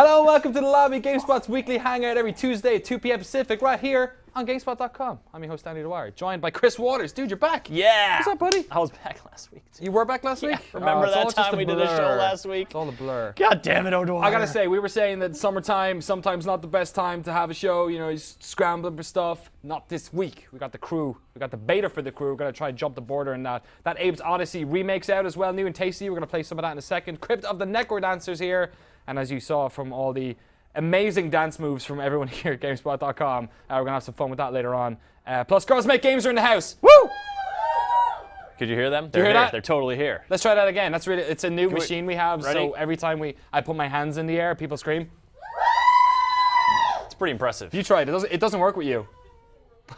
Hello and welcome to the lobby, GameSpot's weekly hangout every Tuesday at 2 p.m. Pacific, right here on GameSpot.com. I'm your host, Danny Dwyer, joined by Chris Waters. Dude, you're back. Yeah. What's up, buddy? I was back last week, too. You were back last week? Remember that time we did a show last week? It's all a blur. God damn it, O'Dwyer. I gotta say, we were saying that summertime, sometimes not the best time to have a show. You know, he's scrambling for stuff. Not this week. We got the crew. We got the beta for the crew. We're gonna try and jump the border in that. That Abe's Odyssey remake's out as well, new and tasty. We're gonna play some of that in a second. Crypt of the NecroDancers here. And as you saw from all the amazing dance moves from everyone here at GameSpot.com, we're gonna have some fun with that later on. Plus, Girls Make Games are in the house. Woo! Could you hear them? Did you hear that? They're totally here. Let's try that again. That's really, it's a new machine we have. Ready? So every time I put my hands in the air, people scream. It's pretty impressive. You tried. It doesn't work with you.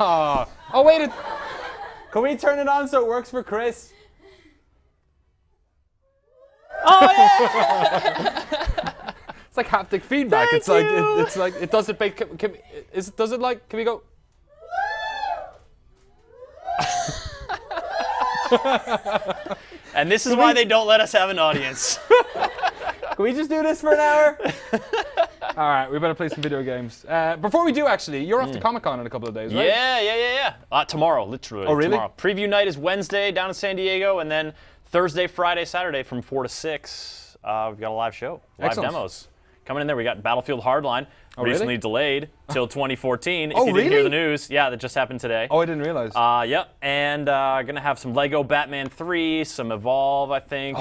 Oh wait. Can we turn it on so it works for Chris? Oh yeah! It's like haptic feedback. Thank it's like you. it's like it does it. Does it like? Can we go? And this is why they don't let us have an audience. Can we just do this for an hour? All right, we better play some video games. Before we do, actually, you're off to Comic-Con in a couple of days, right? Yeah. Tomorrow, literally. Oh, really? Tomorrow. Preview night is Wednesday down in San Diego, and then Thursday, Friday, Saturday from 4 to 6. We've got a live show, live Excellent. demos. Coming in there, we got Battlefield Hardline, recently really? delayed till 2014. If Oh, you didn't hear really? the news, yeah, that just happened today. Oh, I didn't realize. Yep, and gonna have some Lego Batman 3, some Evolve, I think,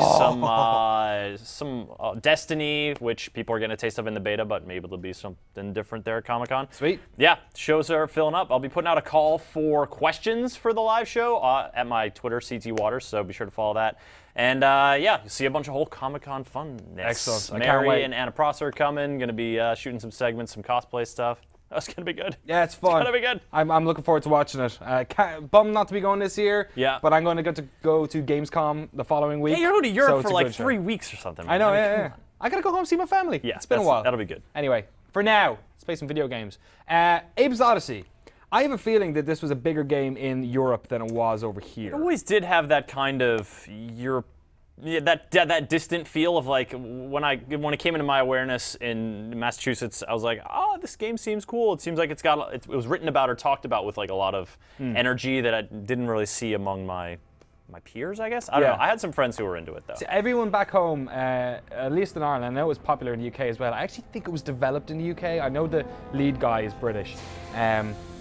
some Destiny, which people are getting a taste of in the beta, but maybe there'll be something different there at Comic-Con. Sweet. Yeah, shows are filling up. I'll be putting out a call for questions for the live show at my Twitter, CT Waters, so be sure to follow that. And yeah, you'll see a bunch of whole Comic-Con funness. Excellent. I Mary can't wait. and Anna Prosser are coming. Going to be shooting some segments, some cosplay stuff. That's going to be good. Yeah, it's fun. It's going to be good. I'm looking forward to watching it. Bummed not to be going this year. Yeah. But I'm going to get to go to Gamescom the following week. Hey, you're going to so Europe it's for a like good show. 3 weeks or something. I know, man. yeah. Come on. I gotta go home and see my family. Yeah, it's been a while. That'll be good. Anyway, for now, let's play some video games. Abe's Odyssey. I have a feeling that this was a bigger game in Europe than it was over here. It always did have that kind of that distant feel of like when it came into my awareness in Massachusetts, I was like, oh, this game seems cool. It seems like it was written about or talked about with like a lot of energy that I didn't really see among my peers, I guess. I don't know. I had some friends who were into it though. So everyone back home, at least in Ireland, I know it was popular in the UK as well. I actually think it was developed in the UK. I know the lead guy is British.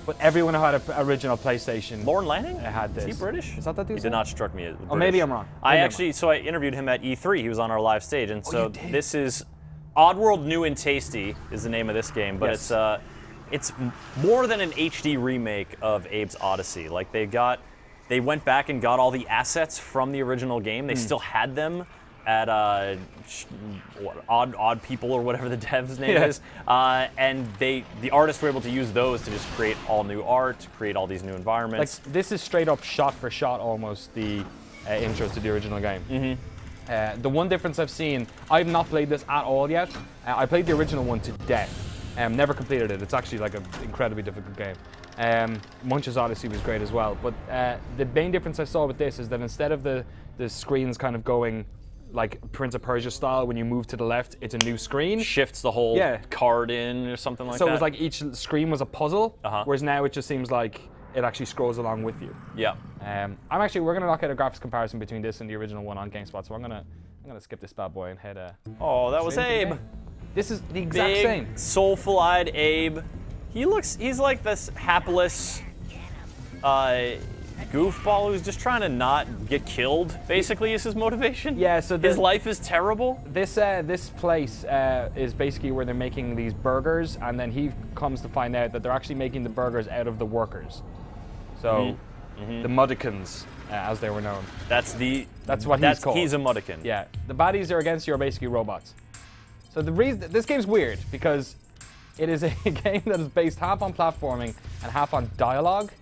But everyone who had an original PlayStation. Lauren Lanning? Had this. Is he British? Is that dude's He did name? not struck me as British. Oh, maybe I'm wrong. So I interviewed him at E3. He was on our live stage, and so you did? this is Oddworld New and Tasty is the name of this game, but Yes. it's more than an HD remake of Abe's Odyssey. Like they went back and got all the assets from the original game. They still had them at Odd People or whatever the dev's name is, and the artists were able to use those to just create all new art, create all these new environments. Like this is straight up shot for shot almost the intro to the original game. The one difference I've seen, I've not played this at all yet. I played the original one to death. Never completed it. It's actually like an incredibly difficult game. Munch's Odyssey was great as well. But the main difference I saw with this is that instead of the screens kind of going like Prince of Persia style, when you move to the left, it's a new screen. Shifts the whole card in or something like that. So it was like each screen was a puzzle, Uh-huh. whereas now it just seems like it actually scrolls along with you. Yeah. We're gonna knock out a graphics comparison between this and the original one on GameSpot. So I'm gonna skip this bad boy and head. Oh, that was straight into Abe. the game. This is the exact Big, same. soulful-eyed Abe. He's like this hapless goofball who's just trying to not get killed, basically, is his motivation. Yeah, so his life is terrible. This place is basically where they're making these burgers, and then he comes to find out that they're actually making the burgers out of the workers. So the Mudikins, as they were known. That's what he's called. He's a Mudikin. Yeah, the baddies that are against you are basically robots. So the reason this game's weird because it is a game that is based half on platforming and half on dialogue.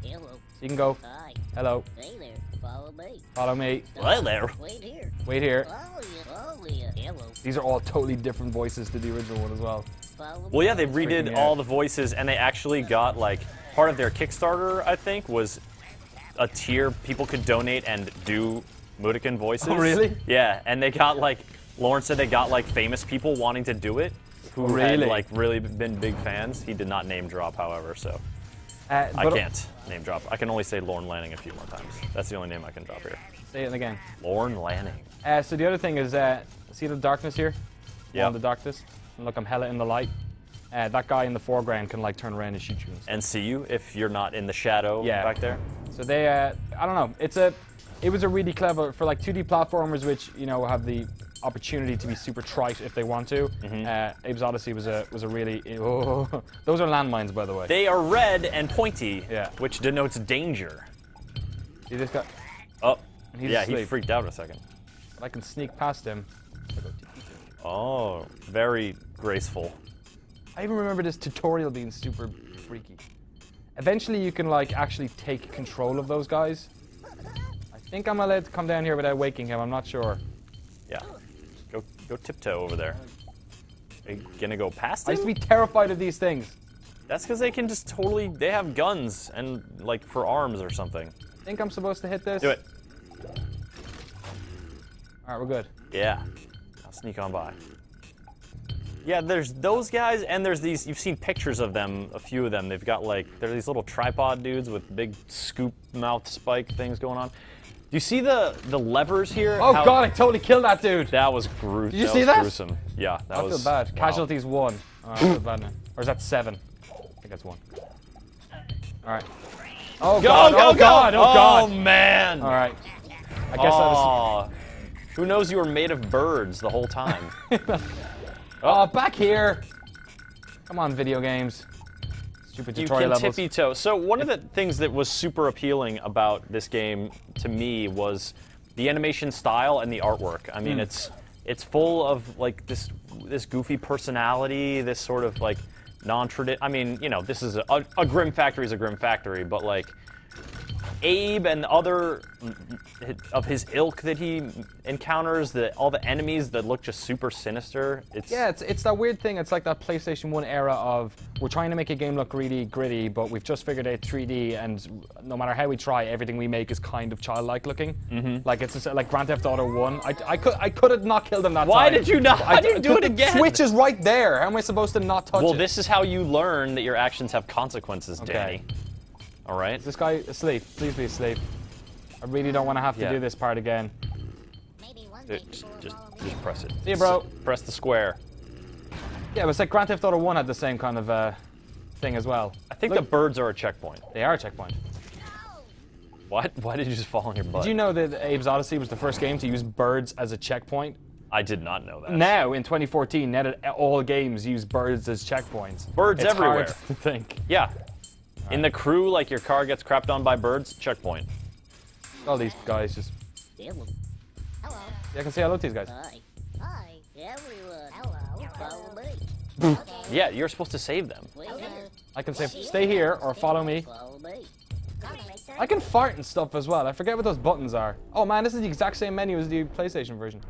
Hello. So you can go, Hi. hello, Hey there. Follow me. follow me, Right there. Wait here. wait here. Follow you. Hello. These are all totally different voices to the original one as well. Follow me. Well, yeah, they freaking redid out. all the voices, and they actually got like part of their Kickstarter, I think, was a tier people could donate and do Mudikin voices. Oh, really? Yeah, and they got like Lauren said they got like famous people wanting to do it. who had like really been big fans. He did not name drop, however, so I can't name drop. I can only say Lorne Lanning a few more times. That's the only name I can drop here. Say it again. Lorne Lanning. So the other thing is, see the darkness here? Yeah. The darkness. And look, I'm hella in the light. That guy in the foreground can like turn around and shoot you. And see you if you're not in the shadow back there. So they, I don't know. It was a really clever for like 2D platformers, which have the opportunity to be super trite if they want to. Abe's Odyssey was a really. Oh, those are landmines, by the way. They are red and pointy, Yeah. which denotes danger. You just got. Oh, He's yeah, asleep. he freaked out a second. I can sneak past him. Oh, very graceful. I even remember this tutorial being super freaky. Eventually, you can like actually take control of those guys. I think I'm allowed to come down here without waking him. I'm not sure. Yeah, go tiptoe over there. Are you gonna go past I him? used to be terrified of these things. That's because they can just totally. They have guns and like for arms or something. I think I'm supposed to hit this. Do it. All right, we're good. Yeah, I'll sneak on by. Yeah, there's those guys, and there's these. You've seen pictures of them, a few of them. They've got like, they're these little tripod dudes with big scoop mouth spike things going on. Do you see the levers here? Oh God, I totally killed that dude. That was gruesome. Did you see that? Gruesome. Yeah, that was. I feel bad. Wow. Casualties 1. Oh, I feel bad now. Or is that 7? I think that's 1. All right. Oh God! Go, Oh go, God! go. Oh God! Oh man! All right. I guess I Who knows you were made of birds the whole time? was. Oh, back here! Come on, video games. Stupid You tutorial can levels. tippy toe. So one of the things that was super appealing about this game to me was the animation style and the artwork. I mean, it's full of like this goofy personality, this sort of like non-traditional. I mean, this is a Grim Factory is a Grim Factory, but like Abe and other of his ilk that he encounters, all the enemies that look just super sinister. It's that weird thing. It's like that PlayStation 1 era of we're trying to make a game look really gritty, but we've just figured out 3D, and no matter how we try, everything we make is kind of childlike looking. Like it's just, like Grand Theft Auto 1. I could have not killed him that time. Why did you not? How did you do it again? The switch is right there. How am I supposed to not touch it? Well, this is how you learn that your actions have consequences, Danny. All right. Is this guy asleep? Please be asleep. I really don't want to have to do this part again. Maybe one day Just press it. See you, bro. Press the square. Yeah, it was like Grand Theft Auto 1 had the same kind of thing as well. I think the birds are a checkpoint. They are a checkpoint. What? Why did you just fall on your butt? Did you know that Abe's Odyssey was the first game to use birds as a checkpoint? I did not know that. Now, in 2014, now that all games use birds as checkpoints. Birds it's everywhere. Hard to think. Yeah. In the crew, like your car gets crapped on by birds, checkpoint. All these guys just... Hello. Hello. Yeah, I can say hello to these guys. Hi. Hi, everyone. Hello. Follow me. Okay. Yeah, you're supposed to save them. Wait here. I can say, stay here or follow me. Follow me. I can fart and stuff as well. I forget what those buttons are. Oh man, this is the exact same menu as the PlayStation version.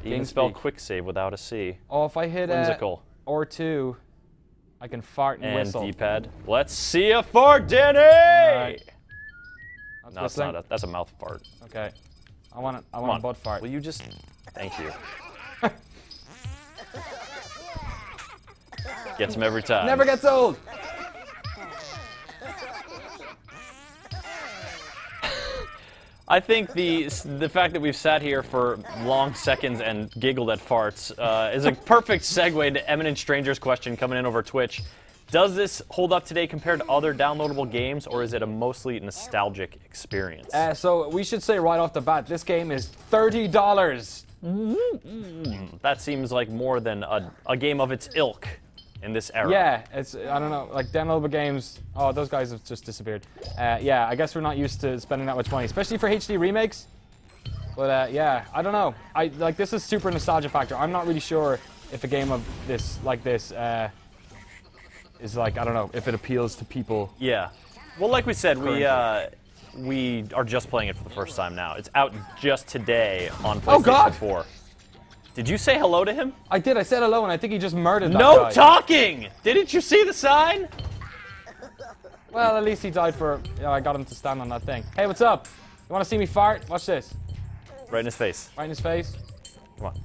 You can spell quick save without a C. Oh, if I hit Whimsical. R2, I can fart and whistle. And D-pad. Let's see a fart, Danny! Right. No, it's not. That's a mouth fart. Okay. I want a butt fart. Will you just... Thank you. Gets him every time. Never gets old. I think the fact that we've sat here for long seconds and giggled at farts is a perfect segue to Eminent Stranger's question coming in over Twitch. Does this hold up today compared to other downloadable games, or is it a mostly nostalgic experience? So we should say right off the bat, this game is $30. That seems like more than a game of its ilk in this era. Yeah, it's, I don't know, like downloadable games, oh, those guys have just disappeared. Yeah, I guess we're not used to spending that much money, especially for HD remakes. But yeah, I don't know. Like this is super nostalgia factor. I'm not really sure if a game of this, like this, is like, I don't know, if it appeals to people. Yeah. Well, like we said, we are just playing it for the first time now. It's out just today on PlayStation 4. Did you say hello to him? I did. I said hello, and I think he just murdered that No guy. talking! Didn't you see the sign? Well, at least he died for, I got him to stand on that thing. Hey, what's up? You want to see me fart? Watch this. Right in his face. Right in his face. Come on.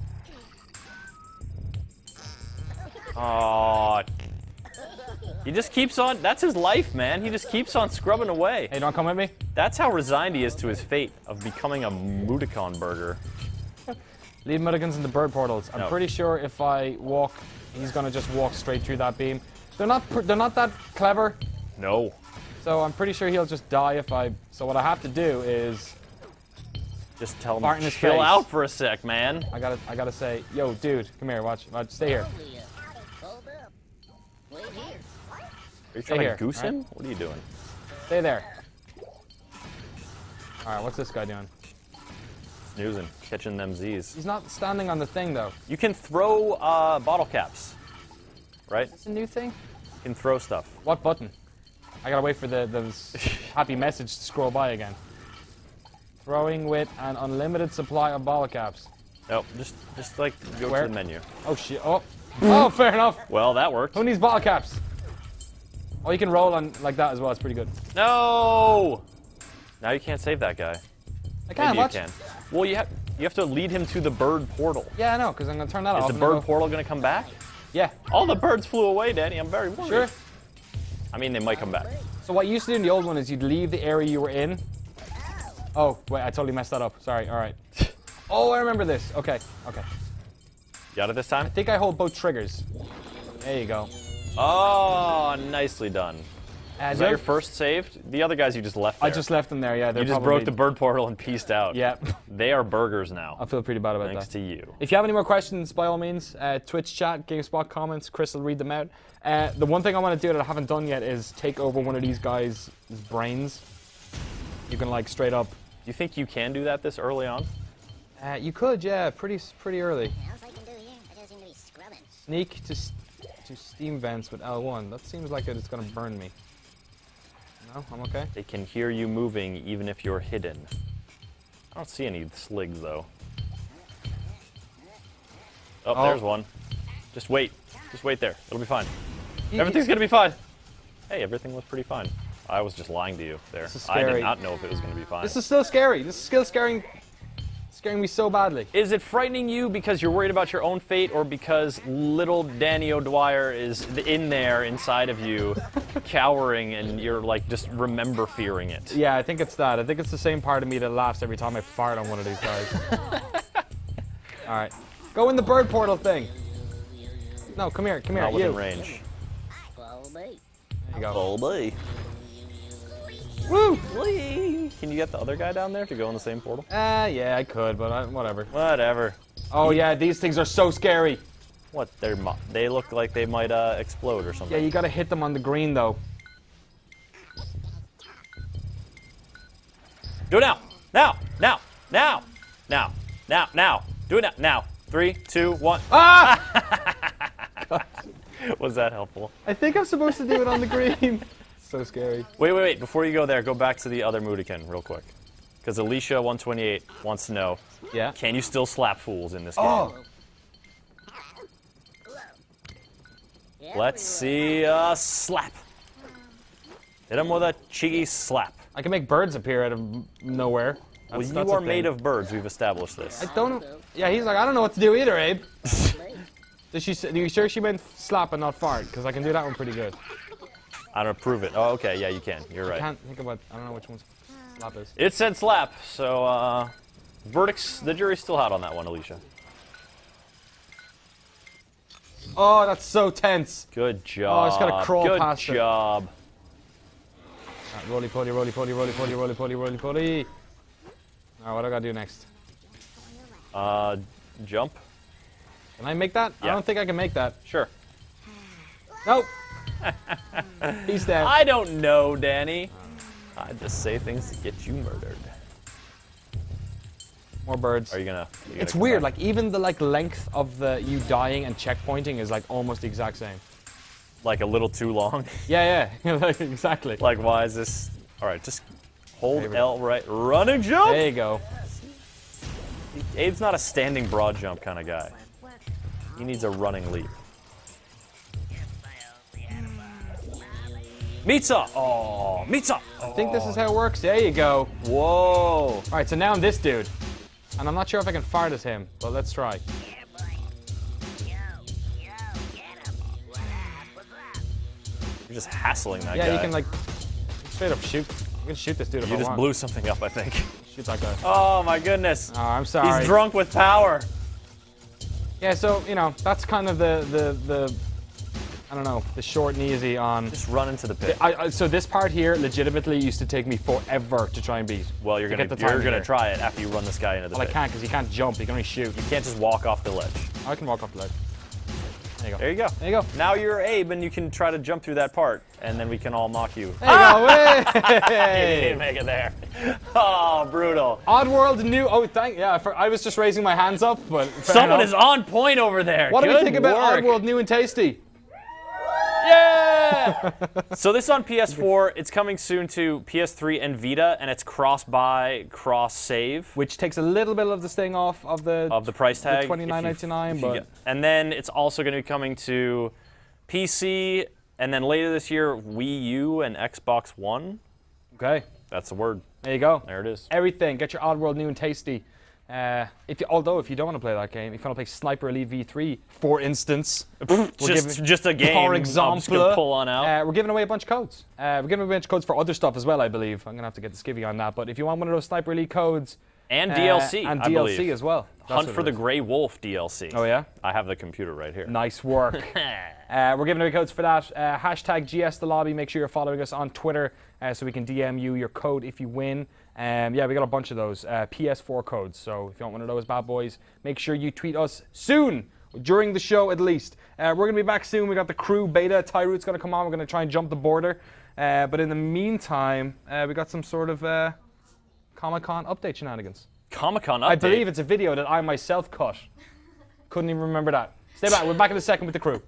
Oh. He just keeps on. That's his life, man. He just keeps on scrubbing away. Hey, don't come with me. That's how resigned he is to his fate of becoming a Mudicon burger. Leave Mulligans in the bird portals. I'm No. pretty sure if I walk, he's gonna just walk straight through that beam. They're not that clever. No. So I'm pretty sure he'll just die if I. So what I have to do is Just tell Fart him in his chill face. out for a sec, man. I gotta say, yo, dude, come here, watch, stay here. Hold up. Wait here. Are you Stay trying here, to goose alright? him? What are you doing? Stay there. All right, what's this guy doing? Snoozing, catching them Z's. He's not standing on the thing though. You can throw bottle caps, right? It's a new thing. You can throw stuff. What button? I gotta wait for the happy message to scroll by again. Throwing with an unlimited supply of bottle caps. Nope, just like go Where? to the menu. Oh shit! Oh, fair enough. Well, that worked. Who needs bottle caps? Oh, you can roll on like that as well. It's pretty good. No! Now you can't save that guy. I can. Maybe Watch. you can. Well, you have to lead him to the bird portal. Yeah, I know, because I'm gonna turn that Is off. the and bird go- portal gonna come back? Yeah. All the birds flew away, Danny. I'm very worried. Sure. I mean, they might come back. So what you used to do in the old one is you'd leave the area you were in. Oh, wait, I totally messed that up. Sorry, all right. Oh, I remember this. Okay. You got it this time? I think I hold both triggers. There you go. Oh, nicely done. Is the that your other- first saved? The other guys you just left there. I just left them there, yeah. You just broke the bird portal and pieced out. Yeah. They are burgers now. I feel pretty bad about Thanks that. to you. If you have any more questions, by all means, Twitch chat, GameSpot comments, Chris will read them out. The one thing I want to do that I haven't done yet is take over one of these guys' brains. You can like straight up. You think you can do that this early on? You could, yeah, pretty early. What else I can do here? I just seem to be scrubbing. Sneak to steam vents with L1. That seems like it's gonna burn me. No, I'm okay. They can hear you moving even if you're hidden. I don't see any sligs though. Oh, there's one. Just wait. Just wait there. It'll be fine. Everything's gonna be fine. Hey, everything was pretty fine. I was just lying to you there. This is I did scary. not know if it was gonna be fine. This is still scary. This is still scaring me so badly. Is it frightening you because you're worried about your own fate, or because little Danny O'Dwyer is in there inside of you, cowering, and you're like just remember fearing it? Yeah, I think it's that. I think it's the same part of me that laughs every time I fart on one of these guys. All right, go in the bird portal thing. No, come here, Not you. within range. Follow me. There you go. Oh boy. Woo! Can you get the other guy down there to go in the same portal? Yeah, I could, but whatever. Whatever. Oh yeah, these things are so scary. What? They look like they might explode or something. Yeah, you gotta hit them on the green though. Do it now! Now! Now! Now! Now! Now! Now! Do it now! Now! 3, 2, 1. Ah! Was that helpful? I think I'm supposed to do it on the green. So scary. Wait. Before you go there, go back to the other Mudikin real quick. Because Alicia128 wants to know, Yeah. can you still slap fools in this game? Oh. Let's see a slap. Hit him with a cheeky slap. I can make birds appear out of nowhere. Well, That's you a are made thing. of birds. We've established this. I don't know. Yeah, he's like, I don't know what to do either, Abe. Are you sure she meant slap and not fart? Because I can do that one pretty good. I don't prove it. Oh, okay. Yeah, you can. You're right. I can't think about. I don't know which one's slap is. It said slap, so verdicts. The jury's still out on that one, Alicia. Oh, that's so tense. Good job. I just gotta crawl Good past it. job. Right, roly poly, roly poly, roly poly, roly poly, roly poly. Alright, what do I gotta do next? Jump. Can I make that? I Yeah. don't think I can make that. Sure. Nope. He's dead. I don't know, Danny. I just say things to get you murdered. More birds. Are you gonna? It's weird. Like even the length of the you dying and checkpointing is like almost the exact same. Like a little too long. Yeah, like, exactly. Like, why is this? All right, just hold Favorite. L right. Run and jump. There you go. Abe's not a standing broad jump kind of guy. He needs a running leap. Mitza! Oh, Mitza! I think this is how it works. There you go. Whoa! All right, so now I'm this dude, and I'm not sure if I can fart as him, but let's try. You're just hassling that guy. Yeah, you can like straight up shoot. You can shoot this dude if You I just want. blew something up, I think. Shoot that guy. Oh my goodness. Oh, I'm sorry. He's drunk with power. Yeah, so you know that's kind of the I don't know, the short and easy on. Just run into the pit. So this part here legitimately used to take me forever to try and beat. Well, you're gonna try it after you run this guy into the Well, I pit. can't because he can't jump. He can only shoot. You can't just walk off the ledge. I can walk off the ledge. There you go. There you go. There you go. Now you're Abe, and you can try to jump through that part, and then we can all mock you. There you go. You Hey! didn't make it there. Oh, brutal. Oddworld new. Oh, I was just raising my hands up, but fair Someone enough. is on point over there. What do we Good think about work. Oddworld new and tasty? Yeah! So this is on PS4. It's coming soon to PS3 and Vita, and it's cross-buy, cross-save. Which takes a little bit of this thing off of the Price tag. the $29.99, but and then it's also going to be coming to PC, and then later this year, Wii U and Xbox One. okay. That's the word. There you go. There it is. Everything. Get your Oddworld new and tasty. Although if you don't want to play that game, if you want to play Sniper Elite V3, for instance, Just a game. For I'm just gonna example, pull on out. we're giving away a bunch of codes. We're giving away a bunch of codes for other stuff as well, I believe. I'm gonna have to get the skivvy on that. But if you want one of those Sniper Elite codes, And DLC, and I DLC believe. as well. That's Hunt what for it the is. Grey Wolf DLC. Oh yeah. I have the computer right here. Nice work. We're giving away codes for that. Hashtag GS the lobby. Make sure you're following us on Twitter so we can DM you your code if you win. Yeah, we got a bunch of those PS4 codes. So if you want one of those bad boys, make sure you tweet us soon, during the show at least. We're going to be back soon. We got the crew beta. Tyroot's going to come on. We're going to try and jump the border. But in the meantime, we got some sort of Comic-Con update shenanigans. Comic-Con update. I believe it's a video that I myself cut. Couldn't even remember that. Stay back. We're back in a second with the crew.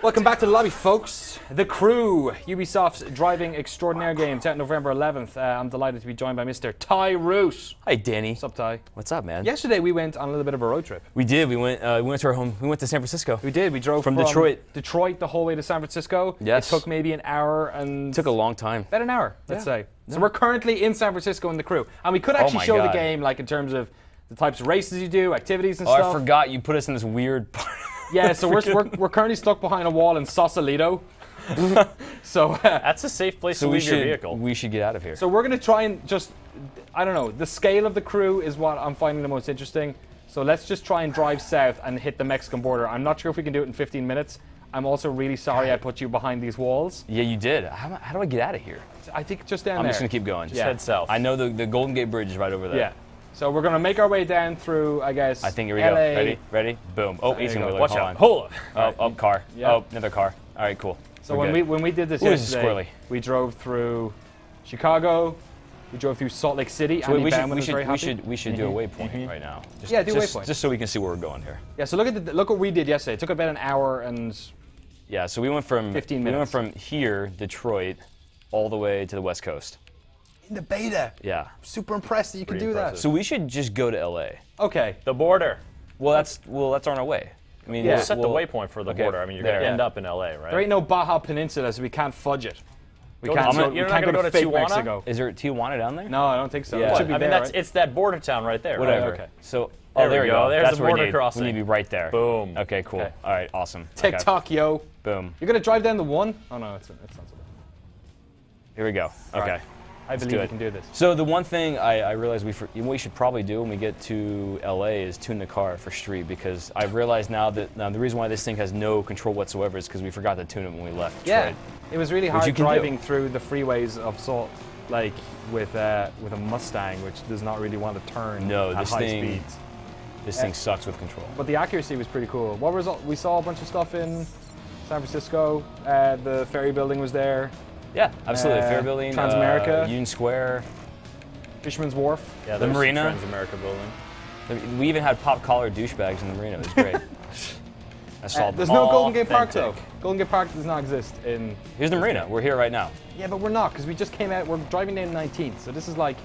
Welcome back to the lobby, folks. The crew, Ubisoft's driving extraordinaire games out November 11th. I'm delighted to be joined by Mr. Ty Root. Hi, Danny. What's up, Ty? What's up, man? Yesterday we went on a little bit of a road trip. We did. We went to our home. We went to San Francisco. We did. We drove From Detroit. Detroit the whole way to San Francisco. Yes. It took maybe an hour and... Took a long time. About an hour, let's Yeah. say. So we're currently in San Francisco in the crew. And we could actually my show the God. game, like in terms of the types of races you do, activities and Oh, stuff. I forgot you put us in this weird part. Yeah, so we're currently stuck behind a wall in Sausalito. So That's a safe place to leave your vehicle. We should get out of here. So we're going to try and just, I don't know, the scale of the crew is what I'm finding the most interesting. So let's just try and drive south and hit the Mexican border. I'm not sure if we can do it in 15 minutes. I'm also really sorry I put you behind these walls. Yeah, you did. How do I get out of here? I think just down I'm there. just going to keep going. Yeah. Head south. I know the Golden Gate Bridge is right over there. Yeah. So we're going to make our way down through, I guess, I think here we LA. go. Ready? Ready? Boom. Oh, There you 18 go. wheeler. Watch Hold out. on. Hold on. Oh, car. Yeah. Oh, another car. All right, cool. So We're when good. we did this Ooh, this is yesterday, squirrely. we drove through Chicago, we drove through Salt Lake City. So Andy Bauman was very happy. we should do a waypoint right now. Just, Yeah, do a just, waypoint. Just so we can see where we're going here. Yeah, so look what we did yesterday. It took about an hour and... Yeah, so we went from 15 We went minutes. from here, Detroit, all the way to the West Coast. In the beta. Yeah. Super impressed that you can Pretty do impressive. So we should just go to LA. that. Okay. The border. Well, that's on our way. I mean, Yeah. We'll set the we'll- waypoint for the okay, border. I mean, you're there. going to end up in LA, right? There ain't no Baja Peninsula, so we can't fudge it. We Go can't, to- go, you're we not can't gonna go go to to fake Tijuana? Mexico. Is there Tijuana down there? No, I don't think so. Yeah. It should be I mean, there, that's right? it's that border town right there. Whatever. okay. So, There there we we go. go. There's That's the where we border need. crossing. We need to be right there. Boom. Okay, cool. Okay. All right, awesome. Okay. TikTok, yo. Boom. You're going to drive down the one? Oh, no, it's not so bad. Here we go. Okay. right. I believe do we it. can do this. So the one thing I realized we should probably do when we get to LA is tune the car for street, because I realize now that the reason why this thing has no control whatsoever is because we forgot to tune it when we left Yeah. Detroit. It was really you hard can do. driving through the freeways of Salt like with a Mustang, which does not really want to turn at this high thing, speeds. This thing sucks with control. But the accuracy was pretty cool. What result? We saw a bunch of stuff in San Francisco. The ferry building was there. Yeah, absolutely. Fair Building, Transamerica. Union Square, Fisherman's Wharf. Yeah, the there's marina. Transamerica building. We even had pop collar douchebags in the marina. It was great. I saw There's no Golden Gate Park though. authentic. Golden Gate Park does not exist in. Here's the marina. We're here right now. Yeah, but we're not because we just came out. We're driving down 19th, so this is like,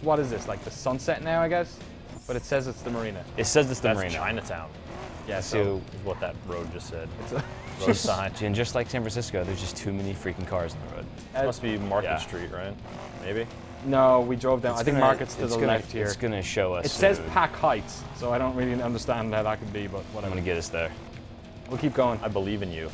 what is this? Like the Sunset now, I guess. But it says it's the marina. It says it's the That's marina. Chinatown. Yeah, So, Is what that road just said. it's a, Road sign. and just like San Francisco, there's just too many freaking cars on the road. This must be Market Yeah. Street, right? Maybe. no, we drove down. I think Market's to it's the gonna, left here. It's gonna show us. It says soon. Pack Heights, so I don't really understand how that could be, but I'm whatever. gonna get us there. We'll keep going. I believe in you.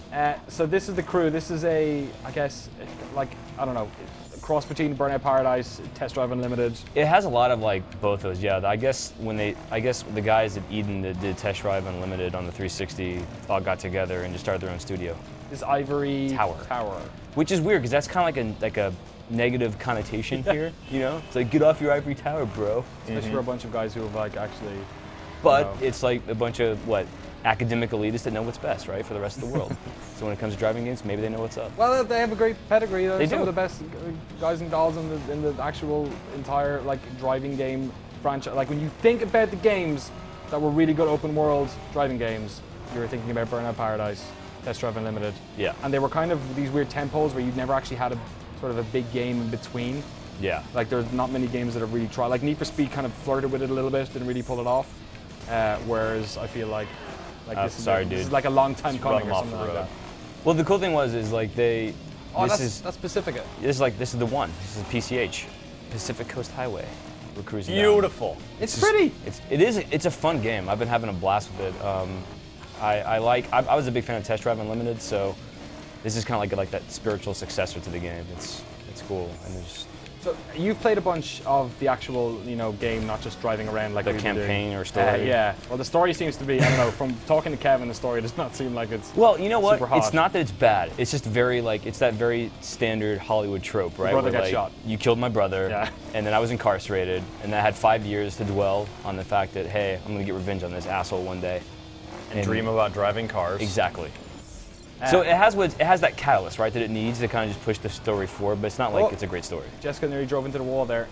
So this is the crew. This is a, I guess, like, I don't know, a cross between Burnout Paradise, Test Drive Unlimited. It has a lot of like both those. Yeah, I guess the guys at Eden that did Test Drive Unlimited on the 360 all got together and just started their own studio, This ivory Tower. which is weird because that's kind of like a negative connotation here. You know, it's like get off your ivory tower, bro. Especially for a bunch of guys who have like actually. But Wow. it's like a bunch of academic elitists that know what's best, right, for the rest of the world. So when it comes to driving games, maybe they know what's up. Well, they have a great pedigree. They're They some do. of the best guys and dolls in the actual entire like driving game franchise. Like when you think about the games that were really good open world driving games, you were thinking about Burnout Paradise, Test Drive Unlimited. Yeah. And they were kind of these weird tempos where you'd never actually had a sort of a big game in between. Yeah. Like there's not many games that have really tried. Like Need for Speed kind of flirted with it a little bit, didn't really pull it off. Whereas I feel like this, sorry, this dude. is like a long time Just run coming them or off something the like road. that. Well, the cool thing was like Oh, this that's Pacifica. is the one. This is PCH, Pacific Coast Highway. We're cruising down. Beautiful. It's pretty. It's a fun game. I've been having a blast with it. I was a big fan of Test Drive Unlimited, so this is kind of like that spiritual successor to the game. It's cool, and there's So you've played a bunch of the actual, game, not just driving around like the we've been doing. campaign or story. Yeah. Well, the story seems to be, I don't know, from talking to Kevin, the story does not seem like it's. Well, you know what? super hot. It's not that it's bad. It's just very it's that very standard Hollywood trope, right? brother Where, got shot. You killed my brother, Yeah. and then I was incarcerated, and then I had 5 years to dwell on the fact that hey, I'm gonna get revenge on this asshole one day. And dream about driving cars. Exactly. So it has that catalyst, right, that it needs to kind of just push the story forward, but it's not like Oh. it's a great story. Jessica nearly drove into the wall there.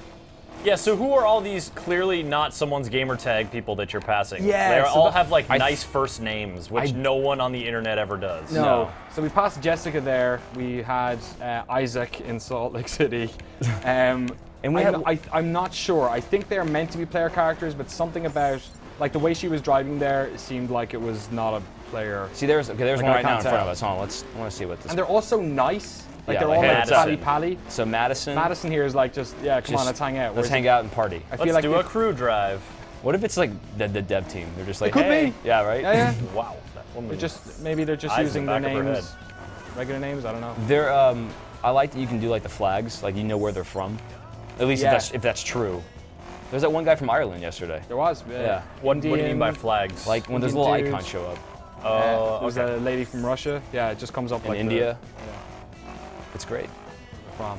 Yeah, so who are all these clearly not someone's gamer tag people that you're passing? Yeah, They so all the- have like nice first names, which no one on the internet ever does. No. So we passed Jessica there. We had Isaac in Salt Lake City. And we I'm not sure. I think they're meant to be player characters, but something about like the way she was driving there seemed like it was not a player. See, there's one I right now in can't front of tell. us. Hold on, I want to see what this. And they're also nice. Like Yeah, they're like all like Madison. pally. So Madison. Madison here is like just come on, Just- let's hang out. Let's Whereas hang out and party. I feel Let's like do a crew drive. What if it's like the dev team? They're just like, could hey. be. Yeah, right. yeah. Wow. That woman They're just maybe they're just Eyes in using the their back of her names, regular names. I don't know. They're I like that you can do like the flags, like you know where they're from. At least Yeah. if that's true. There's that one guy from Ireland yesterday. There was. Yeah. What do you mean by Indian, flags? Like when those Indian little dude. icons show up oh, There's a lady from Russia. Yeah, it just comes up in like India. It's great. From.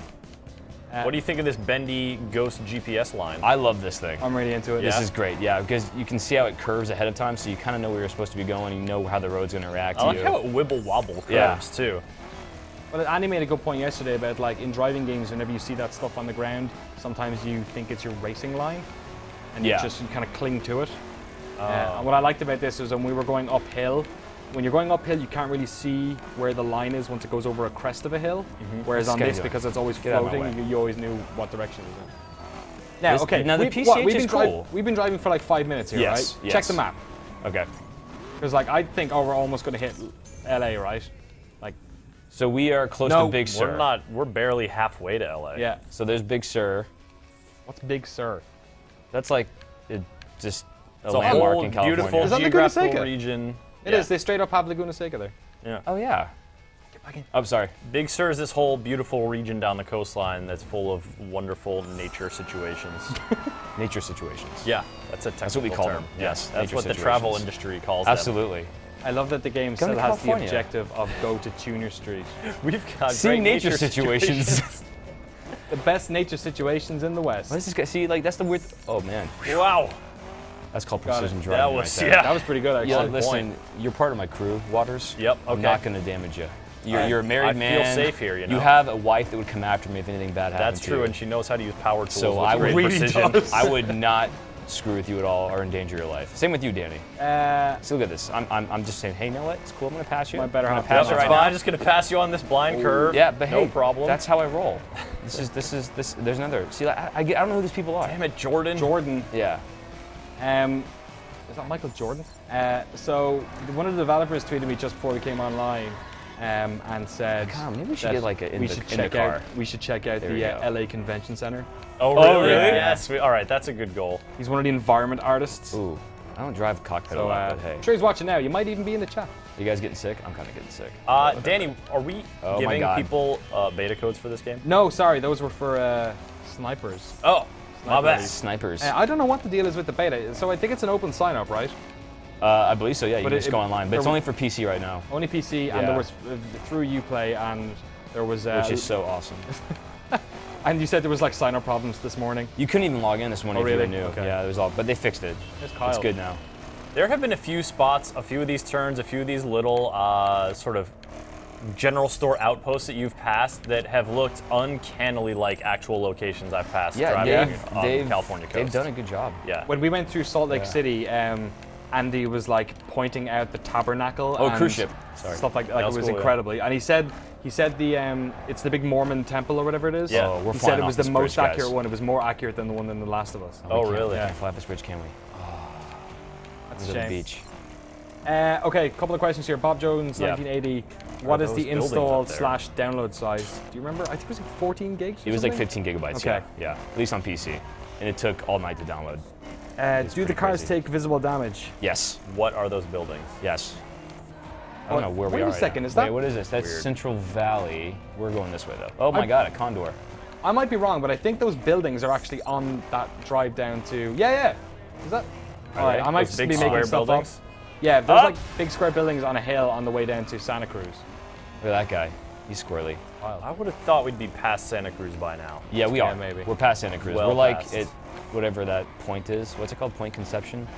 what do you think of this bendy ghost GPS line? I love this thing. I'm really into it. This Yeah? is great, yeah, because you can see how it curves ahead of time, so you kind of know where you're supposed to be going. You know how the road's going to react I to like you. how it wibble wobble curves Yeah. too. But Andy made a good point yesterday about like in driving games, whenever you see that stuff on the ground, sometimes you think it's your racing line, and Yeah. you kind of cling to it. And what I liked about this is when we were going uphill. When you're going uphill, you can't really see where the line is once it goes over a crest of a hill. Whereas on This this, guy's because it's always Get out of my floating, way. you always knew what direction it was in. Now, This- okay. now the we've PCH been is cool. We've been driving for like 5 minutes here, Yes, right? yes. Check the map. Okay. Because like I think, we're almost going to hit LA, right? Like, So we are close No, to Big Sur. We're barely halfway to LA. yeah. So there's Big Sur. What's Big Sur? That's like just a It's a landmark whole in California. beautiful Is that Laguna geographical Seca? region. It Yeah. is. They straight up have Laguna Seca there. Yeah. Oh yeah. Oh, sorry. Big Sur is this whole beautiful region down the coastline that's full of wonderful nature situations. Nature situations. Yeah, that's a technical That's what we call term. them. Yes, that's nature what the travel situations. industry calls them. Absolutely. I love that the game Come still to has the California. objective of go to Tuner Street. We've got See great nature situations. The best nature situations in the West. What is this guy? See, like that's the weird. Oh man, Wow. that's called Got it. precision That driving was right there. That was pretty good, actually. Yeah, on listen, point. you're part of my crew, Waters. Yep, I'm okay. not gonna damage you. You're a married I man. feel safe here, you know. You have a wife that would come after me if anything bad happened That's to true, you. and she knows how to use power tools So with I great would, precision. I would not screw with you at all or endanger your life. Same with you, Danny. So look at this. I'm just saying, hey, you know what? It's cool. I'm gonna pass you. I better I'm have gonna pass that you That's right fine. now. I'm just gonna pass you on this blind curve. Yeah, but no hey, problem. That's how I roll. This. There's another. See, I don't know who these people are. Damn it, Jordan. Jordan. Yeah. Is that Michael Jordan? So one of the developers tweeted me just before we came online and said God, maybe we should that get like a we should check out. We should check out There the we go. LA Convention Center. Oh, really? Oh, really? Yes. All right, that's a good goal. He's one of the environment artists. Ooh, I don't drive cockpit So a lot, but hey, I'm sure he's watching now. You might even be in the chat. you guys getting sick? I'm kind of getting sick. Danny, are we Oh my giving God. people beta codes for this game? No, sorry, those were for snipers. Oh, my bad. Snipers. I don't know what the deal is with the beta. So I think it's an open sign up, right? I believe so. Yeah, you But can just go online, but it's there only for PC right now, Only PC, and Yeah. there was through Uplay, and there was. which is so awesome. And you said there was like sign up problems this morning. You couldn't even log in this morning Oh, if you were really? new. Okay. Yeah, it was all, but they fixed it. There's Kyle. It's good now. There have been a few spots, a few of these turns, a few of these little sort of general store outposts that you've passed that have looked uncannily like actual locations I've passed driving on the California coast. They've done a good job. Yeah. When we went through Salt Lake Yeah. City, Andy was like pointing out the tabernacle. Oh, and cruise ship. Sorry. Stuff like that. Like, was it was cool, yeah. incredibly. And he said the it's the big Mormon temple or whatever it is. Yeah. Oh, we're He flying said it off was this the most bridge, guys. accurate one. It was more accurate than the one in The Last of Us. Oh, We can't- really? We can't fly off this bridge, can we? That's Go a to the shame. beach. Okay, couple of questions here. Bob Jones, Yeah. 1980. What is those the buildings install up there? / download size? Do you remember? I think it was like 14 gigs. Or It was like something? 15 gigabytes. Okay. Yeah, at least on PC, and it took all night to download. Do the pretty cars crazy. take visible damage? Yes. What are those buildings? Yes. I don't know where we Wait are. a right second, now. is that- Wait, what is this? That's Weird. Central Valley. We're going this way though. Oh my God, a condor. I might be wrong, but I think those buildings are actually on that drive down to. Yeah. Is that? All right, they? I might Those just big be making square stuff buildings? up. Yeah, there's Ah! like big square buildings on a hill on the way down to Santa Cruz. Look at that guy. He's squirrely. I would have thought we'd be past Santa Cruz by now. Yeah, we Yeah, are. maybe. We're past Santa Cruz. Well We're like past. at whatever that point is. What's it called? Point Conception?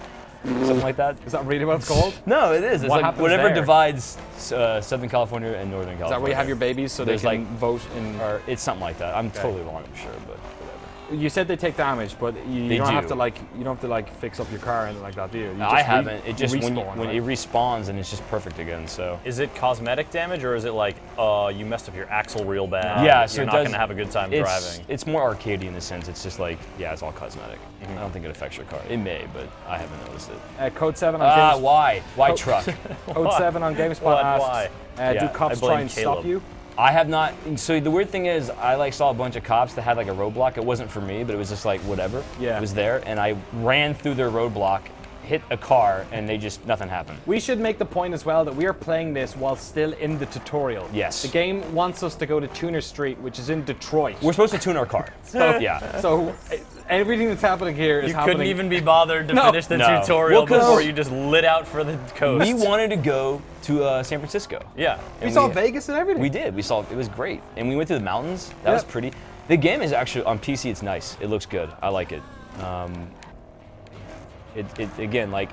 Something like that? Is that really what it's called? No, it is. It's What like happens whatever there? divides Southern California and Northern California. Is that where you have your babies so There's they can like- vote in? Or it's something like that. I'm totally wrong, I'm sure, but whatever. You said they take damage, but you They don't have do. to like fix up your car or anything like that, do you? I haven't. It just when respawn, it right? respawns and it's just perfect again. So Is it cosmetic damage or is it like, you messed up your axle real bad? Yeah, so you're it not does- going to have a good time it's driving. it's more arcadey in the sense. It's just like it's all cosmetic. I don't think it affects your car. It may, but I haven't noticed it. Code 7 on GameSpot. Why? Why truck? Code 7 on GameSpot What? asks, Why? do Yeah, cops I blame try and stop Caleb. you? I have not. So the weird thing is, I like saw a bunch of cops that had like a roadblock. It wasn't for me, but it was just like whatever. Yeah. It was there, and I ran through their roadblock, hit a car, and nothing happened. We should make the point as well that we are playing this while still in the tutorial. Yes. The game wants us to go to Tuner Street, which is in Detroit. We're supposed to tune our car. So, Yeah. So everything that's happening here is You happening. couldn't even be bothered to No. finish the No. tutorial Well, 'cause- before you just lit out for the coast. We wanted to go to San Francisco. Yeah. We and saw we- Vegas and everything. We did. We saw. It was great, and we went through the mountains. That was Yep. pretty. The game is actually on PC. It's nice. It looks good. I like it. It again like.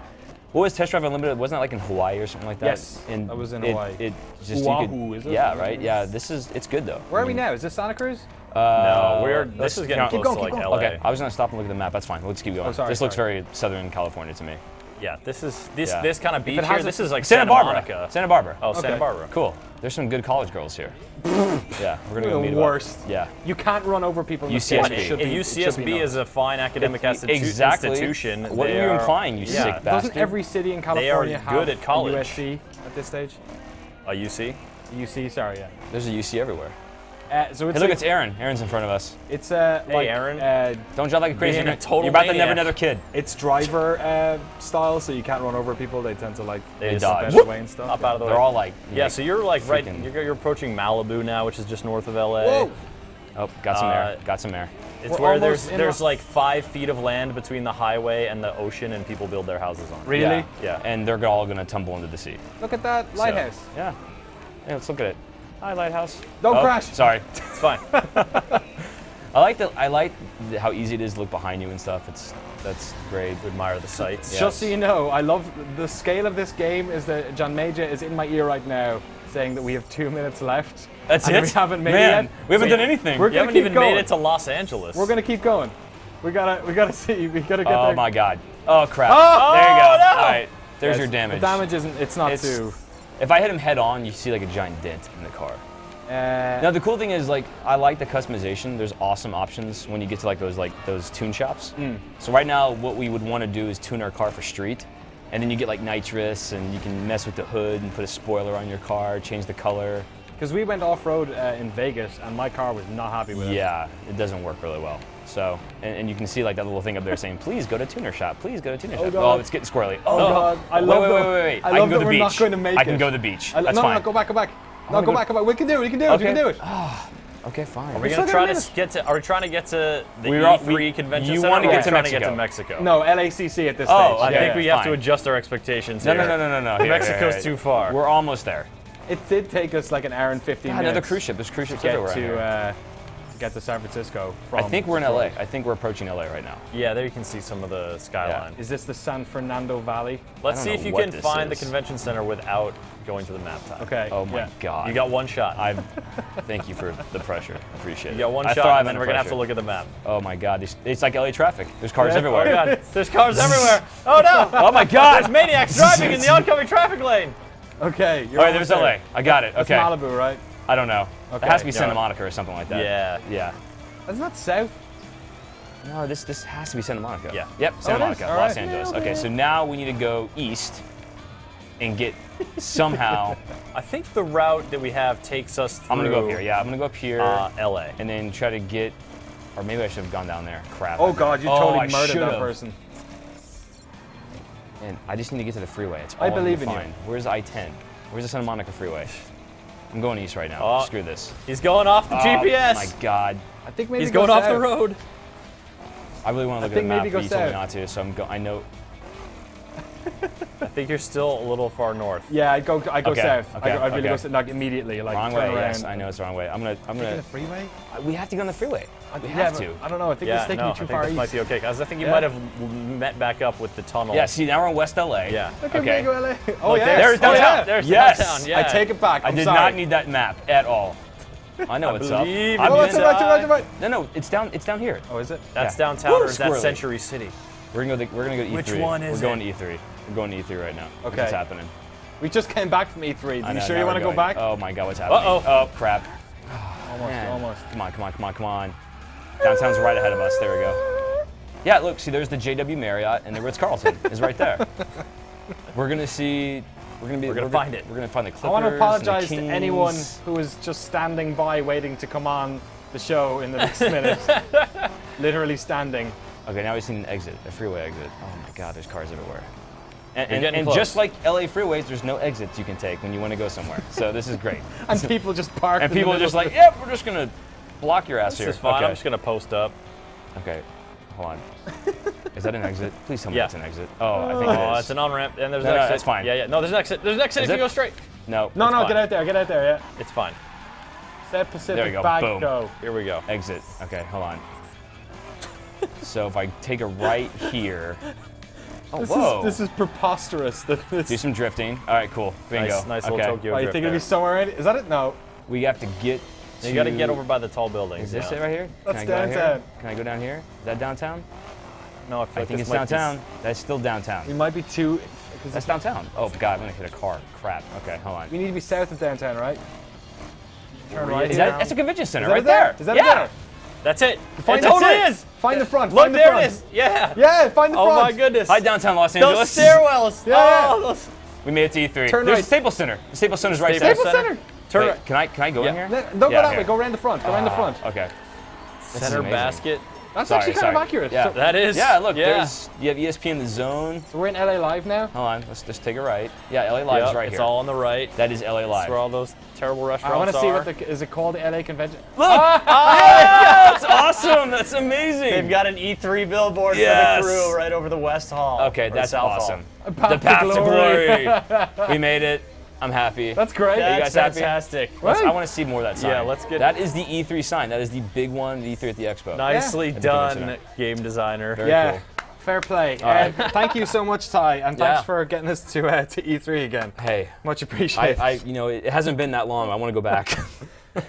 What was Test Drive Unlimited? Wasn't that like in Hawaii or something like that? Yes, that was in Hawaii. It just Oahu, is it? Yeah, right. Yeah, it's good though. Where are we now? Is this Santa Cruz? No, this let's is getting count- close going, to keep like going. LA. Okay, I was gonna stop and look at the map. That's fine. Let's keep going. Oh, sorry, this looks sorry. very Southern California to me. Yeah, this Yeah. this kind of beach it here. has This a- is like Santa Santa Barbara. Monica. Santa Barbara. Oh, Santa Okay. Barbara. Cool. There's some good college girls here. Yeah, we're gonna go meet The 'em up. worst. Yeah. You can't run over people in the UCSB. street. It should be- it should be UCSB known. is a fine academic Exactly. institution. What They were you are- implying, you yeah. sick bastard? Doesn't every city in California have good at college. a USC at this stage? A UC? UC, sorry, yeah. There's a UC everywhere. So it's Hey, look, like, it's Aaron. Aaron's in front of us. it's like Aaron. Don't drive like a crazy. Being a You're total about to never maniac. another kid. it's driver style, so you can't run over people. They tend to like They just bend dodge. away and stuff. Up out of the way. They're all like. Yeah, so you're like right. freaking- You're approaching Malibu now, which is just north of LA. Whoa! Oh, got some air. Uh, Got some air. It's We're where there's almost in there's a- like 5 feet of land between the highway and the ocean, and people build their houses on it. Really? Yeah. And they're all gonna tumble into the sea. Look at that lighthouse. Yeah. Yeah, let's look at it. Hi, lighthouse. Don't Oh, crash. Sorry. It's fine. I like how easy it is to look behind you and stuff. That's great. To admire the sights. Yeah. Just so you know, I love the scale of this game. Is that John Major is in my ear right now, saying that we have 2 minutes left. That's and it. We haven't made Man, it yet. we haven't done anything. We're You gonna haven't keep even going. made it to Los Angeles. We're gonna keep going. We gotta see. We gotta get there. Oh my God. Oh crap. Oh! There you go. no! All right. There's your The damage. damage isn't. It's not It's- too. If I hit him head on, you see like a giant dent in the car. Now the cool thing is, like, I like the customization. There's awesome options when you get to like those tune shops. So right now, what we would want to do is tune our car for street, and then you get like nitrous, and you can mess with the hood and put a spoiler on your car, change the color. Because we went off road in Vegas, and my car was not happy with it. Yeah, it doesn't work really well. So, and you can see like that little thing up there saying, "Please go to tuner shop. Please go to tuner shop." God. Oh, it's getting squirrely. Oh God! I love wait. I can love go that to the we're beach. not going to make it. I can go to the beach. That's no, fine. no, go back. No, go back. We can do it. You can do it. You can do it. Okay, fine. Are we still gonna got try a to minute. get to? Are we trying to get to the We are- E3 we- convention you center? wanna or get are we to trying to get to Mexico. Mexico? No, LACC at this Oh, stage. I yeah. think we have fine. to adjust our expectations No, here. no. Here, Mexico's here. too far. We're almost there. It did take us like an hour and 15 God, minutes. another cruise ship. There's cruise ships to get everywhere. to get to San Francisco. I From think we're in Detroit. LA. I think we're approaching LA right now. Yeah, there you can see some of the skyline. Is this the San Fernando Valley? Let's I see don't if know you what can this find the is. convention center without going to the map time. Okay. Oh my yeah. God. You got one shot. Thank you for the pressure. Appreciate it. You got one I shot, thrive and then under we're gonna have to pressure. look at the map. Oh my God, it's like LA traffic. There's cars Yeah. everywhere. Oh God, there's cars everywhere. Oh no! Oh my God. There's maniacs driving in the oncoming traffic lane. Okay. You're All right, almost there's LA. there. I got it. That's Okay. Malibu, right? I don't know. Okay. It has to be Yeah. Santa Monica or something like that. Yeah. Yeah. Isn't that south? No, this has to be Santa Monica. Yeah. Yep, Santa it is? Monica, All Los right. Angeles. Nailed Okay, it. so now we need to go east and get somehow. I think the route that we have takes us through. I'm gonna go up here. Yeah, I'm gonna go up here LA. and then try to get, or maybe I should have gone down there. Crap. Oh God, you Oh, totally I murdered that should've. person. And I just need to get to the freeway. It's I all believe in gonna you. find. Where's I-10? Where's the Santa Monica freeway? I'm going east right now. Oh. Screw this. He's going off the Oh GPS. my God. I think maybe He's go going off the south. road. I really want to look at think the map, maybe but go you told me south. not to, so I know. I think you're still a little far north. Yeah, I go Okay, south. okay, I really okay. go south, like immediately, like Wrong turn way, around. yes, I know it's the wrong way. I'm Taking the gonna. freeway? We have to go on the freeway. We Yeah, have but to. I don't know. I think Yeah, it's taking no, me I too think far this east. might be okay. Because I think you Yeah. might have met back up with the tunnel. Yeah, see, now we're in West LA. Yeah. Okay, Okay. we go LA. Oh Look, yeah, there's oh, downtown. yeah. There's Yes. downtown. Yeah. I take it back. I I'm did sorry. not need that map at all. I know what's up. believe I've Oh, in it's been- right, it's right. No, it's down here. Oh, is it? That's Yeah. downtown, Woo, or is that squirrely. Century City? We're gonna go to E3. Which one is We're going it? to E3. We're going to E3 right now. Okay. What's happening? We just came back from E3. I You know, sure now you we're want to go going. back? Oh my God, what's happening? Uh-oh. Oh crap. Almost, Man. almost. Come on. Downtown's right ahead of us. There we go. Yeah, look, see, there's the JW Marriott and the Ritz Carlton is right there. We're gonna see. We're gonna find it. We're gonna find the Clippers. I want to and the apologize to Kings. anyone who was just standing by waiting to come on the show in the next minute. Literally standing. Okay, now we've seen an exit, a freeway exit. Oh my God, there's cars everywhere. You're And getting close. just like LA freeways, there's no exits you can take when you want to go somewhere. So this is great. And people just park. And in the people are middle just of like, yep, we're just gonna block your ass This here. is fine. Okay. I'm just gonna post up. Okay, hold on. Is that an exit? Please tell me Yeah. that's an exit. Oh, I think it Oh, is. it's an on-ramp, and there's No, an no, exit. that's fine. Yeah. No, there's an exit. There's an exit Is if it? you go straight. No. No, It's no, fine. get out there, yeah. It's fine. South Pacific There we go, back boom. go. Here we go. Exit. Okay, hold on. So if I take a right here. Oh, whoa. This is preposterous. That this. Do some drifting. All right, cool. Bingo. Nice okay. little Tokyo Oh, you drift think it'll there. be somewhere in it? Is that it? No. We have to get. You got to get over by the tall buildings. Is this yeah. it right here? That's Can I go down here? downtown. Can I go down here? Is that downtown? No, I I think it's downtown. That's still downtown. We might be too. That's downtown. Oh God, I'm gonna hit a car. Crap. Okay, hold on. We need to be south of downtown, right? Turn right. Is that? That's a convention center Is that right it there? there. Is that yeah. it there? That's it. Find It the totally front. is. Find the front. Look, Find the there front. it is. Yeah. Yeah, find the Oh front. my goodness. Hi, downtown Los Those Angeles. stairwells. Yeah. Oh, those. We made it to E3. Turn There's right. Staples Center. The Staples Center's right Staples there. Staples Center. Center. Turn Wait, right. can I go in Yeah. here? Don't go Yeah, that here. way. Go around the front. Go around the front. Okay. This is Center amazing. basket. That's Sorry, actually kind of sorry. accurate. Yeah. So, That is. Yeah, look, Yeah. there's you have ESPN The Zone. so we're in LA Live now. Hold on, let's just take a right. Yeah, LA Live is Yep, right it's here. all on the right. That is LA That's Live. where all those terrible I restaurants want to see are. what the is it called the LA convention? Look! That's awesome. That's amazing. They've got an E3 billboard Yes. for the crew right over the West Hall. Okay, or that's South awesome. Hall. Path The to path to glory. glory. We made it. I'm happy. That's great. Are you That's guys happy? fantastic. I want to see more of that sign. Yeah, let's get. That is the E3 sign. That is the big one, the E3 at the Expo. Nicely Yeah. done, game designer. Very Yeah. cool. Fair play. right. Thank you so much, Ty, and Yeah. thanks for getting us to E3 again. Hey, Much appreciated. you know, it hasn't been that long. I want to go back.